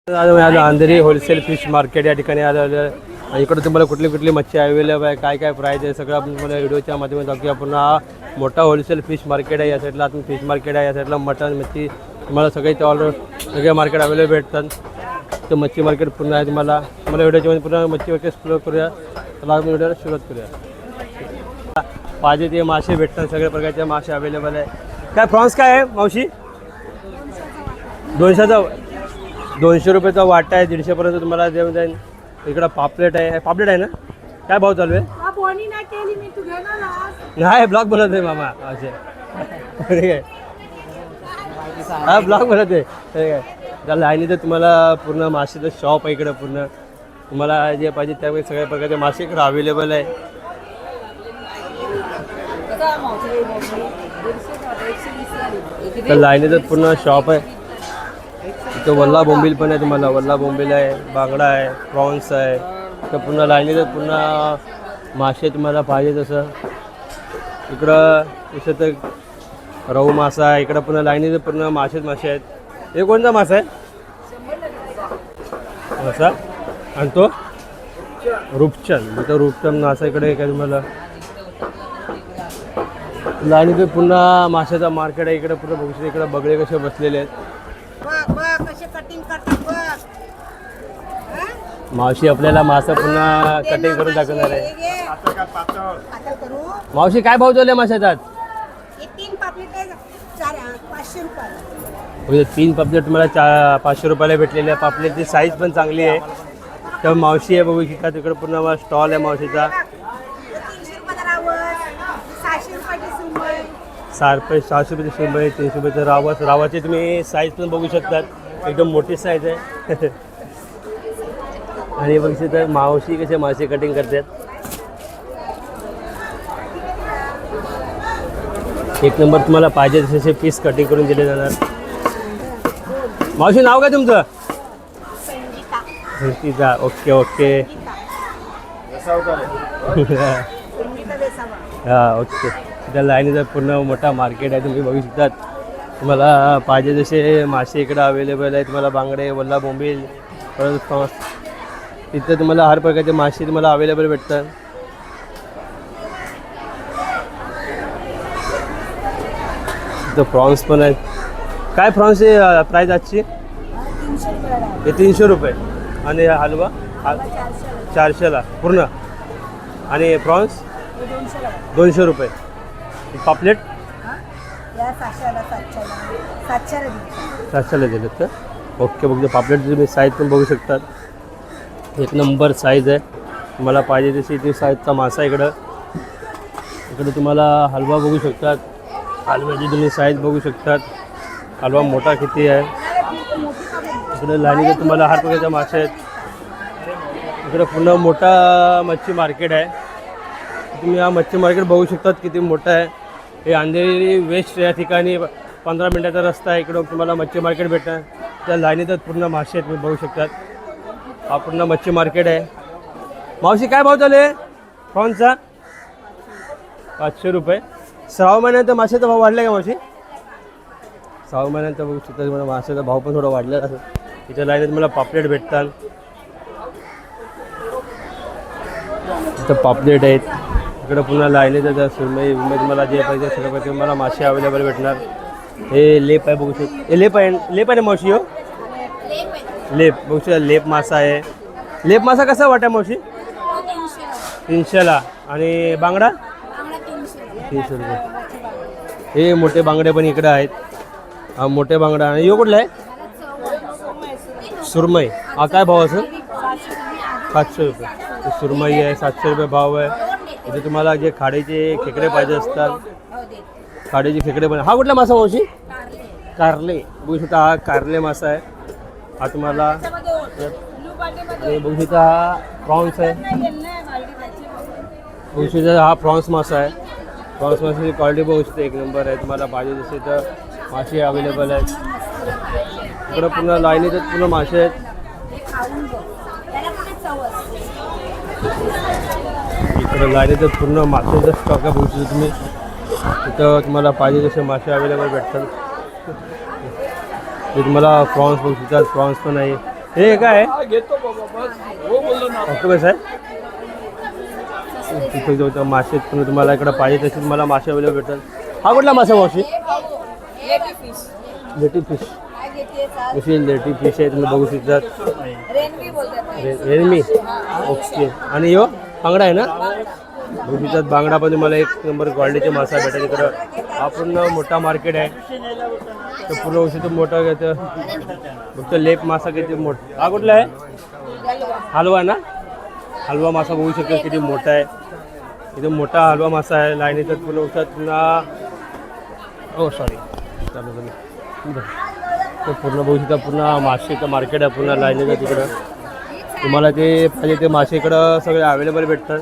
Andheri wholesale fish market या ठिकाणी आलं आणि इकडे तुम्हाला कुठली कुठली मच्छी अवेलेबल आहे, काय काय प्राईस आहे सगळं आपण तुम्हाला व्हिडिओच्या माध्यमातून दाखवूया. आपण हा मोठा होलसेल फिश मार्केट आहे. या साईडला आपण फिश मार्केट आहे, या साईडला मटन मच्छी तुम्हाला सगळे इथे ऑर्डर सगळे मार्केट अवेलेबल भेटतात. तर मच्छी मार्केट पूर्ण आहे. तुम्हाला व्हिडिओच्या मध्ये पूर्ण मच्छी मार्केट एक्सप्लोर करूया. तर आपण व्हिडिओला सुरुवात करूया. पाहिजे ते मासे भेटतात, सगळ्या प्रकारचे मासे अवेलेबल आहे. काय प्रॉन्स काय आहे मावशी? 200 रुपयाचा वाटा आहे. 150पर्यंत तुम्हाला देऊन जाईल. इकडं पापलेट आहे ना? काय भाव चालू आहे? नाही ब्लॉग बनत आहे मामा असे. ठीक आहे, हा ब्लॉग बनत आहे. ठीक आहे. त्या लाईनीत तुम्हाला पूर्ण मासेचं शॉप आहे. इकडं पूर्ण तुम्हाला जे पाहिजे त्यामुळे सगळ्या प्रकारचे मासे इकडं अवेलेबल आहे. तर लाईनीतच पूर्ण शॉप आहे. इथं वल्ला बोंबील पण आहे. तुम्हाला वल्ला बोंबील आहे, बांगडा आहे, प्रॉन्स आहे. तर पूर्ण लाईनीतच पूर्ण मासे तुम्हाला पाहिजे तसं. इकडं इथं तर रहू मासा आहे. इकडं पूर्ण लाईनीत पूर्ण मासे आहेत. हे कोणता मासा आहे? मासा आणि तो रूपचंद. इथं रूपचंद मासा इकडे काय तुम्हाला लाईनीत पुन्हा माशाचा मार्केट आहे. इकडे पुन्हा बघू शकता. इकडे बगळे कसे बसलेले आहेत. मावशी आपल्याला मासा पुन्हा कटिंग करून दाखवणार आहे. मावशी काय भाव चालले माशाचा? 3 पापलेट तुम्हाला 500 रुपयाला भेटलेले आहे. पापलेटची साईज पण चांगली आहे. तर मावशी आहे बघू शकता. तिकडे पूर्ण स्टॉल आहे मावशीचा. 600 रुपये सुंबई, 300 रुपये रावस. रावाची तुम्ही साईज पण बघू शकतात. एकदम मोठी साईज आहे. आणि बघू शकता मावशी कसे मासे कटिंग करतात. एक नंबर तुम्हाला पाहिजे तसे पीस कटिंग करून दिले जाणार. मावशी नाव काय तुमचं? संगीता. Okay okay. हां ओके. त्या लाईनीचा पूर्ण मोठा मार्केट आहे. तुम्ही बघू शकतात. तुम्हाला पाहिजे जसे मासे इकडं अवेलेबल आहे. तुम्हाला बांगडे, वल्ला बोंबील, परत प्रॉन्स. तिथं तुम्हाला हर प्रकारचे मासे तुम्हाला अवेलेबल भेटतात. तिथं प्रॉन्स पण आहेत. काय प्रॉन्सची प्राईस आजची? हे 300 रुपये. आणि हलवा 400ला पूर्ण. आणि प्रॉन्स 200 रुपये. पापलेट 700ला दिलेत का? ओके. बघू पापलेट तुम्ही साईज पण बघू शकतात. एक नंबर साईज आहे. तुम्हाला पाहिजे तशी ती साईजचा मासा इकडं तुम्हाला हलवा बघू शकतात. हलव्याची तुम्ही साईज बघू शकतात. हलवा मोठा किती आहे. इकडे लाईनीचे तुम्हाला हर प्रकारचे मासे आहेत. इकडे पुन्हा मोठा मच्छी मार्केट आहे. तुम्ही हा मच्छी मार्केट बघू शकतात किती मोठं आहे. हे अंधेरी वेस्ट या ठिकाणी 15 मिनिटाचा रस्ता आहे. इकडं तुम्हाला मच्छी मार्केट भेटणार. त्या लाईनीतच पूर्ण मासे आहेत तुम्ही बघू शकतात. हा पूर्ण मच्छी मार्केट आहे. मावशी काय भाव चालू आहे प्रॉन्सचा? 500 रुपये. श्रावण महिन्यानंतर माशाचा भाव वाढला का मावशी? श्रावण महिन्यानंतर बघू शकता तुम्हाला माशाचा भाव पण थोडा वाढलेला असं. इथं लाईनीत मला पापलेट भेटतात. इथं पापलेट आहेत. इकडं पुन्हा लाईनीचं सुरमई तुम्हाला जे पाहिजे सगळं पाहिजे तुम्हाला मासे अवेलेबल भेटणार. हे लेप आहे बघू शकता. हे लेप आहे मावशी. हो लेप बघू शकता. लेप मासा आहे. लेप मासा कसा वाटा मावशी? 300ला. आणि बांगडा 300 रुपये. हे मोठे बांगडे पण इकडे आहेत. हा मोठे बांगडा. आणि यो कुठला आहे? सुरमई. हा काय भाव असेल? 700 रुपये. सुरमई आहे. 700 रुपये भाव आहे. इथे तुम्हाला जे खाडीचे खेकडे पाहिजे असतात. खाडीचे खेकडे पण. हा कुठला मासा मावशी? कारले. बघू शकता हा कारले मासा आहे. हा तुम्हाला बघू शकता. हा प्रॉन्स आहे. बघू शकता हा प्रॉन्स मासा आहे. प्रॉन्स माशाची क्वालिटी बघू शकता एक नंबर आहे. तुम्हाला पाहिजे तसे तर मासे अवेलेबल आहेत. इकडं पुन्हा लाईनीतच पुन्हा मासे आहेत. इकडं लाईनीतच पूर्ण माशाचा स्टॉक आहे बघू शकता तुम्ही. इथं तुम्हाला पाहिजे तसे मासे अवेलेबल भेटतात. ते तुम्हाला प्रॉन्स बघू शकतात. प्रॉन्स पण आहे. हे काय आहे? घेतो बाबा बस हो बोललो ना ऑक्टोबस आहे. तिथे जो मासे पण तुम्हाला इकडे पाहिजे तसे तुम्हाला मासे अवेलेबल भेटतात. हा कुठला मासा मावशी? लेटी फिश. जशी लेटी फिश आहे तुम्ही बघू शकतात. रेनमी. ओके. आणि यो बांगडा आहे ना? बघू शकतात बांगडा पण तुम्हाला एक नंबर क्वालिटीचे मासा भेटेल इकडं. हा पूर्ण मोठा मार्केट आहे. तर पूर्ण औषध मोठा घेतं. फक्त लेप मासा किती मोठा. हा कुठला आहे? हलवा ना? हलवा मासा बघू शकतो किती मोठा आहे. एकदम मोठा हलवा मासा आहे. लाईनीचा पूर्ण औषध पुन्हा ओ सॉरी चालू झालं. तर पूर्ण बघू शकता पूर्ण मासेचं मार्केट आहे पूर्ण लाईनीचं तिकडं. तुम्हाला ते पाहिजे ते मासे इकडं सगळे अवेलेबल भेटतात.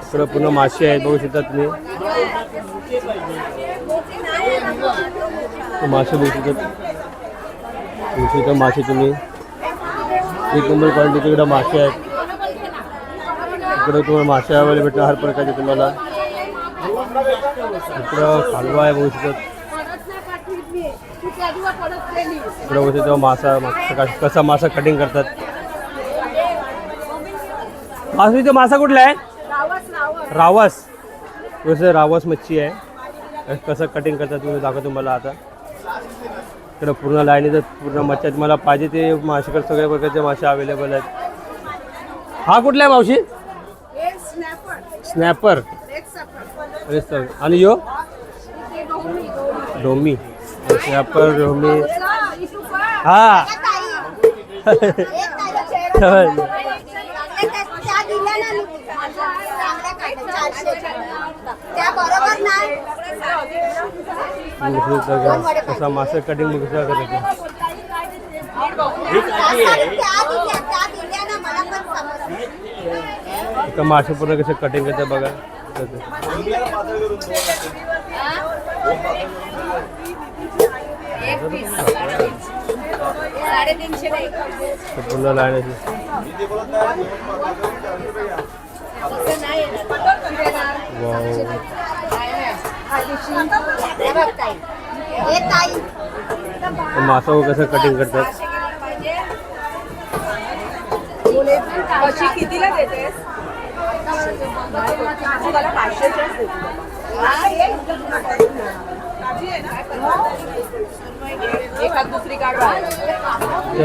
इकडं पूर्ण मासे आहेत बघू शकता तुम्ही. मासे बघू शकता मासे तुम्ही एक नंबर क्वालिटीचे इकडं मासे आहेत. इकडं तुम्हाला मासे अवेलेबल भेटतात हर प्रकारचे तुम्हाला. इकडं हलवा आहे बघू शकतात. इकडं बघू शकता मासा कसा मासा कटिंग करतात. मासुरीचा मासा कुठला आहे? रावस. जसं रावस मच्छी आहे. कसं कटिंग करतात तुम्ही दाखवतो तुम्हाला आता. इकडं पूर्ण लाईनीचं पूर्ण मच्छी तुम्हाला पाहिजे ते मासेकडे सगळ्या प्रकारचे मासे अवेलेबल आहेत. हा कुठला आहे मावशी? स्नॅपर. अरे सर आणि यो डोमी. स्नॅपर डोमी. हा कसा मासे कटिंग कसा करायचं. मासे पूर्ण कसे कटिंग करते बघा. पूर्ण लाईन मासा कसं कटिंग करतात. कितीला देतेस?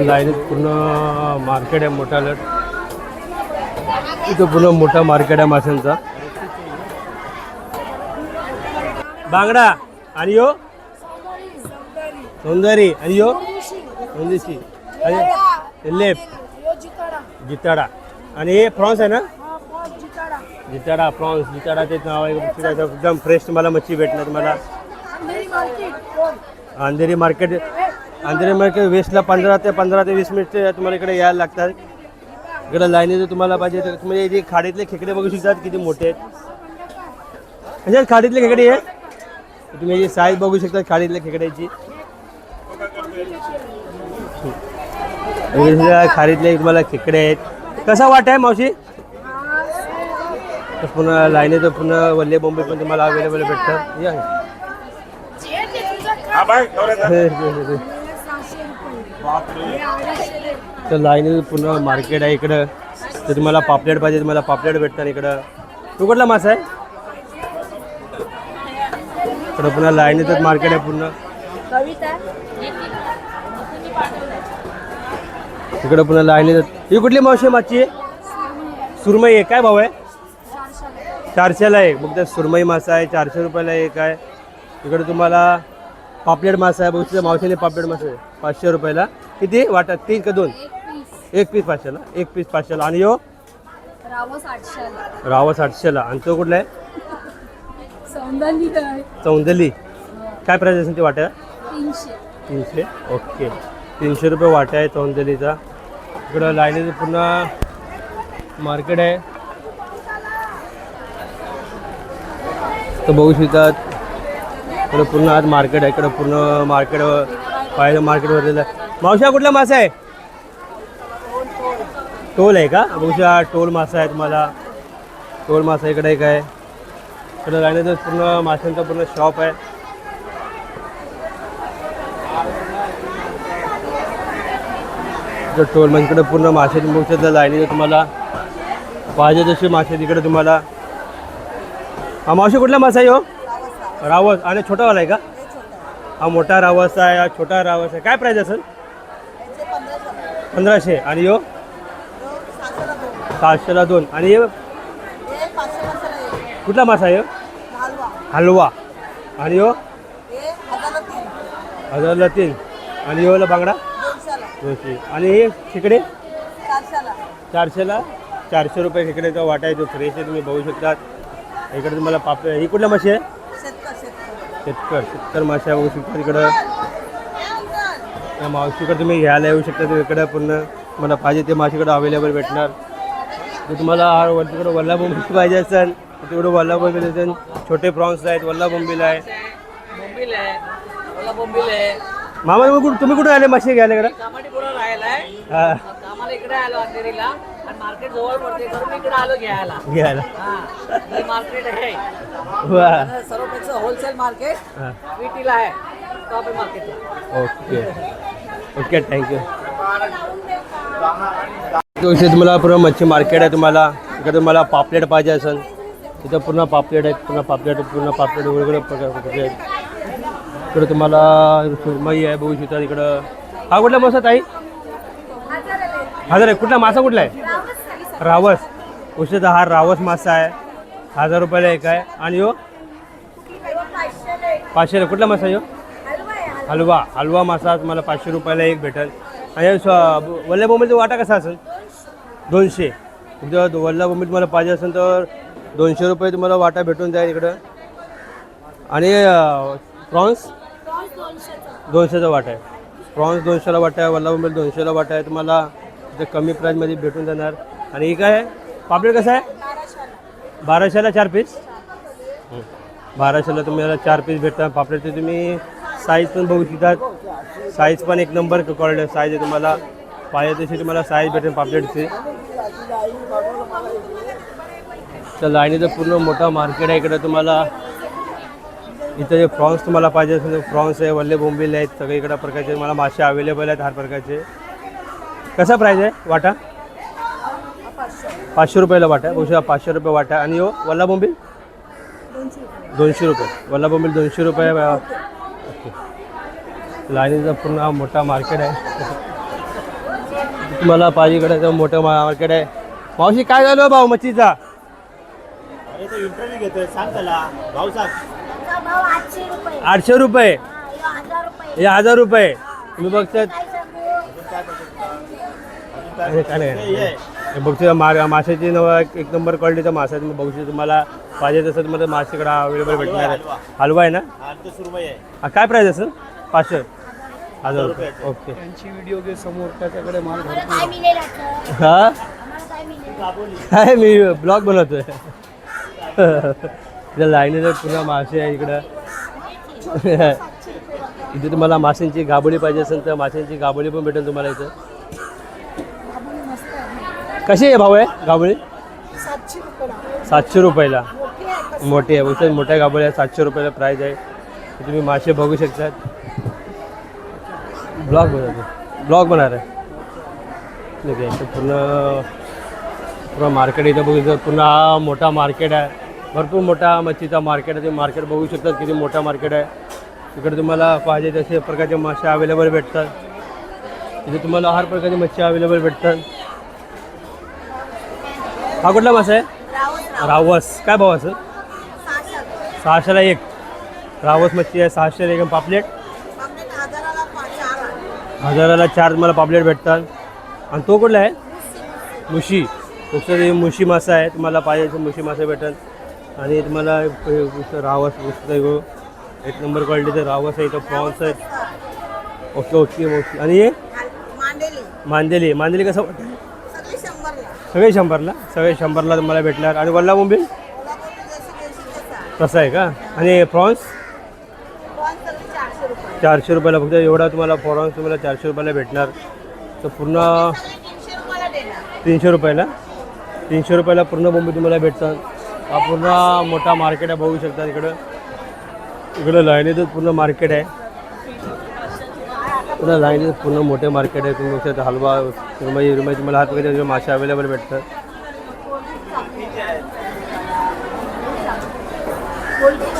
लाईनीत पूर्ण मार्केट आहे मोठा लट. इथं पूर्ण मोठा मार्केट आहे माशांचा. बांगडा आणि यो सौंदर्य आणि यो सौंदर्य आणि लेप जिताडा. आणि हे प्रॉन्स आहे ना? जिताडा प्रॉन्स. जिताडा ते नाव आहे. एकदम फ्रेश तुम्हाला मच्छी भेटणार तुम्हाला. अंधेरी मार्केट. अंधेरी मार्केट वेस्टला 15 ते 20 मिनिट तुम्हाला इकडे यायला लागतात. इकडे लाईनीचं तुम्हाला पाहिजे तर तुम्ही जे खाडीतले खेकडे बघू शकतात किती मोठे आहेत. म्हणजे खाडीतले खेकडे आहेत. तुम्ही जी साईज बघू शकता खाडीतल्या खेकड्याची. खाडीतले तुम्हाला खेकडे आहेत. कसा वाट आहे मावशी? पुन्हा लाईनीचं पुन्हा वल्ले बॉम्बे पण तुम्हाला अवेलेबल भेटतात. या तर लाईनीचं पुन्हा मार्केट आहे इकडं. तर तुम्हाला पापलेट पाहिजे तुम्हाला पापलेट भेटतात इकडं. तू कुठला मासा आहे? इकडं पुन्हा लाईनीचंच मार्केट आहे पूर्ण. इकडं पुन्हा लाईनीचं. ही कुठली मावशी माची आहे? सुरमई आहे. काय भाव आहे? 400ला आहे. बघता सुरमई मासा आहे 400 रुपयाला एक आहे. इकडे तुम्हाला पापलेट मासा आहे बघू मावशीने पापलेट मासा आहे 500 रुपयाला. किती वाटा? 3 का 2? एक पीस 500ला. एक पीस 500ला. आणि यो रावस 800ला. आणि तो कुठला आहे? सौंदली. काय प्राईस असेल ते वाट्या? 300. ओके 300 रुपये वाटा आहे सौंदलीचा. इकडं लाईनीचं पुन्हा मार्केट आहे. तर बघू शकतात इकडं पूर्ण आज मार्केट आहे. इकडं पूर्ण मार्केट पाहिलं मार्केट भरलेलं आहे. मावशा कुठला मासा आहे? टोल आहे का? बघू शकता टोल मासा आहे तुम्हाला. टोल मासा इकडे एक आहे. इकडं लाईनीचं पूर्ण माशांचा पूर्ण शॉप आहे. इकडे टोल म्हणजे इकडे पूर्ण मासे बघू शकता लाईनीने तुम्हाला पाहिजे तसे मासे तिकडे तुम्हाला. हा मावशी कुठला मासा आहे हो? रावस. आणि छोटावाला आहे का? हा मोठा रावस आहे, हा छोटा रावस आहे. काय प्राईस असेल? 1500. आणि यो 700ला 2. आणि हे कुठला मासा आहे? हलवा. आणि यो 1000ला 3. आणि योला बांगडा 200. आणि हे खेकडे 400ला 400 रुपये खेकड्याचा वाटा आहे. तो फ्रेश आहे, तुम्ही बघू शकता. इकडे तुम्हाला ही कुठल्या माशी आहे? शेतकर मासे बघू शकता. इकडं या मावशीकडे तुम्ही घ्यायला येऊ शकता. इकडं पूर्ण मला पाहिजे ते माशीकडे अवेलेबल भेटणार. तर तुम्हाला तिकडं वल्ला बोंबील पाहिजे असेल तर तिकडं वल्ला बोंबील असेल. छोटे प्रॉन्स आहेत, वल्ला बोंबील आहे. मामा तुम्ही कुठे आले मासे घ्यायला इकडं? हां आम्हाला इकडे आलो अंधेरीला आणि मार्केट जवळ पडते करून इकडे आलो घ्यायला. हे मार्केट आहे वा. सर्वपेक्षा होलसेल मार्केट विटीला आहे. टॉप मार्केटला. Okay thank you. इथे तुम्हाला पूर्ण मच्छी मार्केट आहे. तुम्हाला इकडे तुम्हाला पापलेट पाहिजे असेल तिथं पूर्ण पापलेट आहेत. पूर्ण पापलेट वेगवेगळ्या प्रकारचे आहेत. इकडे तुम्हाला सुरमई आहे बघू शकता. इकडं हा कुठला मासा ताई? हजार आहे. कुठला मासा कुठला आहे? रावस. उशीचा हा रावस मासा आहे. 1000 रुपयाला एक आहे. आणि यो 500. कुठला मासा यो? हलवा मासा तुम्हाला 500 रुपयाला एक भेटेल. आणि वल्ल्या बोंबीलचा वाटा कसा असेल? 200. जर वल्ला बोंबील तुम्हाला पाहिजे असेल तर 200 रुपये तुम्हाला वाटा भेटून जाईल इकडं. आणि प्रॉन्स 200चा वाटा आहे. प्रॉन्स 200ला वाटा आहे. वल्ला बोंबील 200ला वाटा आहे. तुम्हाला ते कमी प्राईजमध्ये भेटून जाणार. आणि ही काय आहे? पापलेट कसं आहे? 1200ला 4 पीस. 1200ला तुम्हाला 4 पीस भेटतात पापलेटचे. तुम्ही साईज पण बघू शकतात. साईज पण एक नंबर क्वालिटी साईज आहे. तुम्हाला पाहिजे तशी तुम्हाला साईज भेटेल पापलेटची. तर लाईनीचं पूर्ण मोठा मार्केट आहे इकडे. तुम्हाला इथं जे प्रॉन्स तुम्हाला पाहिजे असेल तर प्रॉन्स आहे, वल्ले बोंबील आहेत, सगळीकडे प्रकारचे मला मासे अवेलेबल आहेत हर प्रकारचे. कसा प्राईज आहे वाटा? 500 रुपयाला वाटा आहे. बघू 500 रुपये वाटा. आणि हो वल्ला बोंबील 200 रुपये. वल्ला बोंबील 200 रुपये. ओके. लाईनीचा पूर्ण हा मोठा मार्केट आहे. तुम्हाला पाहिजे इकडे मोठं मार्केट आहे. मावशी काय झालं भाऊ मच्छीचा? अरे तो इंटरव्ह्यू घेतोय, सांग त्याला भाऊ सांग. 800 रुपये. हे 1000 रुपये. तुम्ही बघतात काय नाही बघतो माशाची एक नंबर क्वालिटीचा मासा तुम्ही बघू शकता. तुम्हाला पाहिजे तसं तुम्हाला मासेकडे अवेलेबल भेटणार आहे. हलवा आहे ना? काय प्राईस असेल? 500. 1000 रुपये. ओके. त्यांची व्हिडिओ घे समोर त्याच्याकडे माल हां काय मी ब्लॉग बनवतोय. लाईनीला पुन्हा मासे आहे इकडं. इथे तुम्हाला माशांची गाबोळी पाहिजे असेल तर माशांची गाबोळी पण भेटेल तुम्हाला इथं. कशी आहे भाऊ आहे गाबोळी? 700 रुपयाला. मोठी आहे बघतात. मोठ्या गाबोळ्या 700 रुपयाला प्राईज आहे. तुम्ही मासे बघू शकतात. ब्लॉग बनवणार आहे. ठीक आहे. पूर्ण मार्केट इथं बघू शकता. पुन्हा मोठा मार्केट आहे. भरपूर मोठा मच्छीचा मार्केट आहे. ते मार्केट बघू शकतात किती मोठा मार्केट आहे. तिकडे तुम्हाला पाहिजे तसे प्रकारचे मासे अवेलेबल भेटतात. इथे तुम्हाला हर प्रकारची मच्छी अवेलेबल भेटतात. हा कुठला मासा आहे? रावस. काय भाव असेल? 600ला 1 रावस मच्छी आहे. 600ला 1. पापलेट 1000ला 4 तुम्हाला पापलेट भेटतात. आणि तो कुठला आहे? मुशी. दुसरं मुशी मासा आहे. तुम्हाला पाहिजे मुशी मासा भेटेल. आणि तुम्हाला रावस एक नंबर क्वालिटीचं रावस आहे. इथं प्रॉन्स आहेत. ओके. आणि हे मांदेली कसं वाटतं? सगळे 100ला तुम्हाला भेटणार. आणि वल्ला बोंबील तसं आहे का? आणि प्रॉन्स 400 रुपयाला. फक्त एवढा तुम्हाला प्रॉन्स तुम्हाला 400 रुपयाला भेटणार. तर पूर्ण 300 रुपयाला पूर्ण बोंबील तुम्हाला भेटतात. हा पूर्ण मोठा मार्केट आहे बघू शकता. इकडं लाईनीतच पूर्ण मार्केट आहे. पुन्हा लाईन पूर्ण मोठे मार्केट आहे. तुम्ही बघू शकता हलवा रुमाई तुम्हाला हात वगैरे मासे अवेलेबल भेटतात.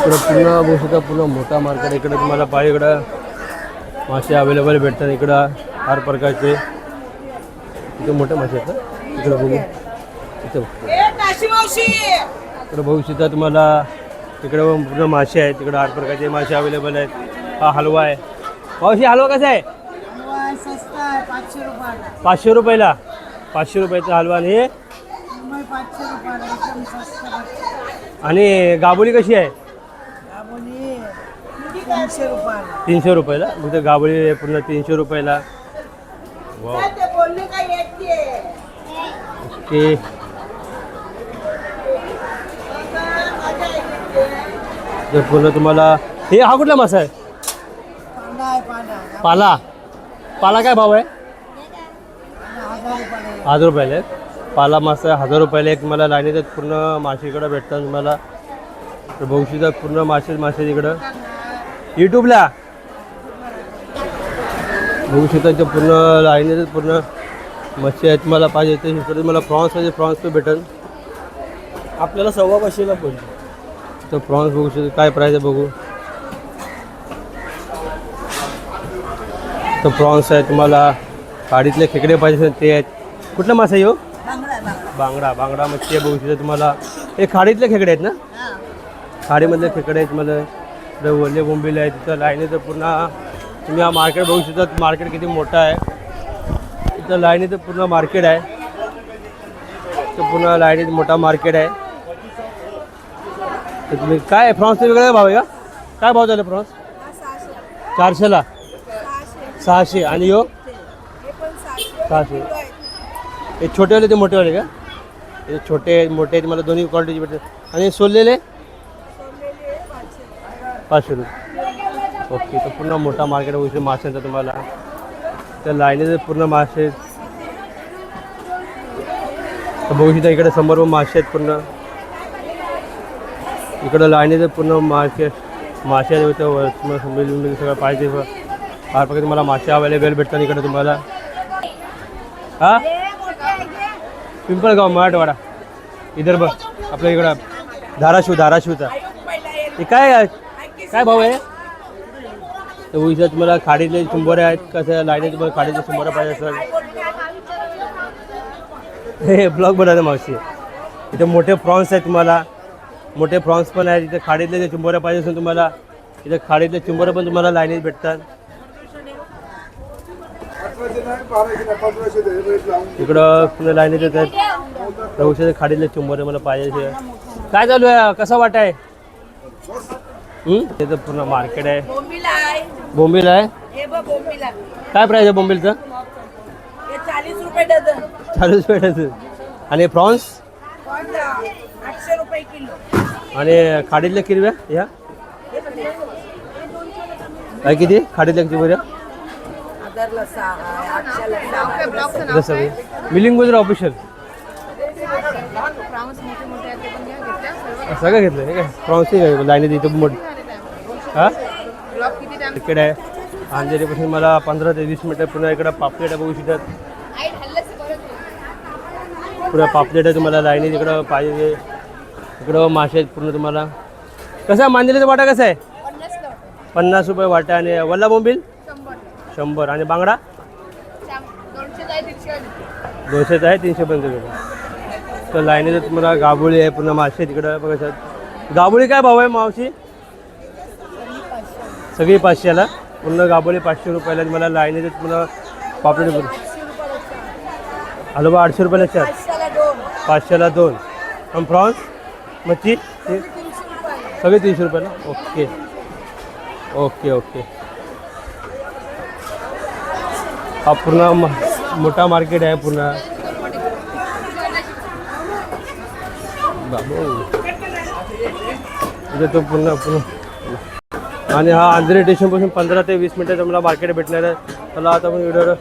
इकडं पूर्ण बघू शकता पूर्ण मोठा मार्केट. इकडे तुम्हाला पाहिजे इकडं मासे अवेलेबल भेटतात. इकडं हर प्रकारचे इथे मोठे मासे आहेत ना. इकडं बघू इथं इकडं बघू शकता तुम्हाला इकडे पूर्ण मासे आहेत. तिकडे हर प्रकारचे मासे अवेलेबल आहेत. हा हलवा आहे. मावशी हलवा कसा आहे? 500 रुपयाला. 500 रुपयाचा हलवा. आणि हे आणि गाबोली कशी आहे? 300 रुपयाला. म्हणजे गाबोली आहे पूर्ण 300 रुपयाला. वाव. ओके. जर पूर्ण तुम्हाला हे हा कुठला मासा आहे? पाला. पाला काय भाव आहे? 1000 रुपयाला आहे. पाला मासा 1000 रुपयाला एक. तुम्हाला लाईनीत पूर्ण मासे इकडं भेटतात तुम्हाला. तर भविष्यात पूर्ण मासे इकडं यूट्यूबला भविष्यात पूर्ण लाईनीत पूर्ण मच्छी आहेत. तुम्हाला पाहिजे ते इकडे मला प्रॉन्स पाहिजे. प्रॉन्स पण भेटेल आपल्याला 550 पडली. तर प्रॉन्स बघू शकतो काय प्राईस आहे बघू. तर प्रॉन्स आहे. तुम्हाला खाडीतले खेकडे पाहिजे ते आहेत. कुठला मासा आहे हो? बांगडा मच्छी आहे. बघू शकतो तुम्हाला हे खाडीतले खेकडे आहेत ना. खाडीमधले खेकडे आहेत. तुम्हाला इकडे वल्ले बोंबील आहे. तिथं लाईनीचं पूर्ण तुम्ही हा मार्केट बघू शकता. मार्केट किती मोठं आहे. इथं लाईनीचं पूर्ण मार्केट आहे. तर पूर्ण लाईनीत मोठा मार्केट आहे. तर तुम्ही काय प्रॉन्सचे वेगळे भाव आहे का? काय भाव झाले प्रॉन्स? 400ला. 600. आणि यो 600. हे छोटेवाले ते मोठेवाले का? हे छोटे मोठे तुम्हाला दोन्ही क्वालिटीचे भेटतात. आणि सोललेले 500 रुपये. ओके. तर पूर्ण मोठा मार्केट होऊ शकतो माशांचा तुम्हाला. तर लाईनीचे पूर्ण मासे बघू शकता. इकडे समोर मासे आहेत पूर्ण. इकडं लाईनीचे पूर्ण मासे मिळून सगळं पाहिजे. हर प्रकारे तुम्हाला मासे अवेलेबल भेटतात इकडे तुम्हाला. हा पिंपळगाव मराठवाडा विदर्भ आपल्या इकडं धाराशिवचा. हे काय भाव आहे? तर उद्या तुम्हाला खाडीतले चुंबोरे आहेत. कसं लाईनीत तुम्हाला खाडीतले चुंबोरे पाहिजे असेल हे ब्लॉग बनवते मावशी. इथे मोठे प्रॉन्स आहेत तुम्हाला. मोठे प्रॉन्स पण आहेत. इथे खाडीतले जे चुंबोरे पाहिजे असेल तुम्हाला इथे खाडीतले चुंबोरे पण तुम्हाला लाईनीत भेटतात. इकडं पुन्हा लाईनीत येत आहेत. औषध खाडीतले चुंबोरे मला पाहिजे. काय चालू आहे? कसा वाट आहे? इथं पूर्ण मार्केट आहे. बोंबील आहे. काय प्राईस आहे बोंबीलचं? 40 रुपये डझन. 40 रुपये डझन. आणि प्रॉन्स 800 रुपये किलो. आणि खाडीतल्या किरव्या ह्या काय किती? खाडीतल्या चिंबोऱ्या सगळे मिलिंग गुजर ऑफिशियल सगळं घेतलं हे काय? प्रॉन्स लाईनीत इथं मोठी. हां तिकडे आहे. अंधेरीपासून मला 15 ते 20 मिनटं. पुन्हा इकडं पापलेट आहे बघू शकतात. पुन्हा पापलेट आहे तुम्हाला लाईनीत इकडं पाहिजे. इकडं मासे आहेत पूर्ण तुम्हाला. कसं आहे मांदेलीचा वाटा कसा आहे? 50 रुपये वाटा. आणि वल्ला बोंबील 100. आणि बांगडा 200 आहे 350 रुपये. तर लाईनीत तुम्हाला गाबोळी आहे पूर्ण मासे तिकडं बघा. गाबोळी काय भाव आहे मावशी? सगळी 500ला. पूर्ण गाबोळी 500 रुपयाला. तुम्हाला लाईनीत तुम्हाला पापलेट हलवा 800 रुपयाला 4. 500ला 2. आणि प्रॉन्स मच्छी सगळे 300 रुपयाला. Okay okay okay. हा पूर्ण मोठा मार्केट आहे पूर्ण. इथे तो पूर्ण आणि हा अंधेरी स्टेशनपासून 15 ते 20 मिनिटं तुम्हाला मार्केट भेटणार आहे. चला आता आपण व्हिडिओ